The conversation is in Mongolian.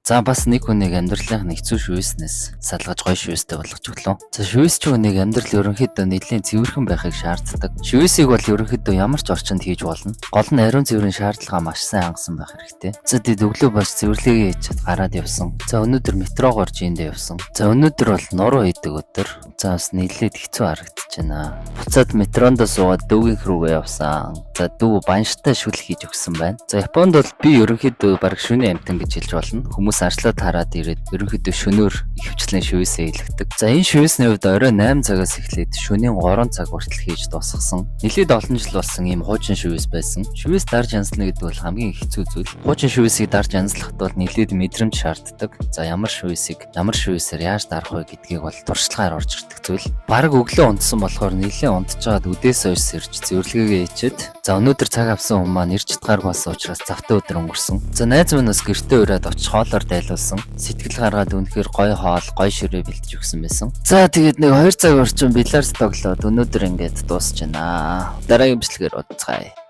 За бас нэг хүнийг амьдралынх нь хэцүү шивээснээс салгаж гоё шивээстэй болгож өглөө. За шивээсч хүнийг амьдрал ерөнхийдөө нэлийн цэвэрхэн байхыг шаарддаг. Шивээсийг бол ерөнхийдөө ямар ч орчинд хийж болно. Гол нь ариун цэврийн шаардлага маш сайн хангасан байх хэрэгтэй. За тэд өглөө баш цэвэрлэгээ хийж гараад явсан. За өнөөдөр метрогоор жиндээ явсан. За өнөөдөр бол нуруу идэг өдөр. За бас нийлээд хэцүү харагдаж байна. Буцаад метронд суугаад дүүгийнх рүүгээ явсан. За дүү банштай шүл хийж өгсөн байна. За Японд бол би ерөнхийдөө баг шөнийн амтан гэж хэлж болно. Хүмүүс арчлаад хараад ирээд ерөнхийдөө шөнөөр ихэвчлэн шивээсээ илгдэг. За энэ шивээсний хувьд орой 8 цагаас эхлээд шөнийн 3 цаг хүртэл хийж дуусгасан. Нэлээд олон жил болсон ийм хуучин шивээс байсан. Шивээс дарж янзлна гэдэг бол хамгийн хэцүү зүйл. Хуучин шивээсийг дарж янзлахад бол нэлээд мэдрэмж шаарддаг. За ямар шивээсээр яаж дарах вэ гэдгийг бол туршлагаар орж ирдэг зүйл. Бараг өглөө унтсан болохоор нэлээд унтжгаад үдээс хойш сэрж цэвэрлэгээ хийчихэд за өнөөдөр цаг авсан хүмүүс маань ирж чадгааргүй болсон учраас завтай өдөр өнгөрсөн. За найз минь бас гэртээ ураад очих хоолоор дайлуулсан. Сэтгэл гаргаад үнэхээр гоё хоол, гоё ширээ бэлдэж өгсөн байсан. За тэгээд нэг 2 цаг орчим бильярд тоглоод өнөөдөр ингээд дуусч байна. Дараагийн бичлэгээр уулзцгаая.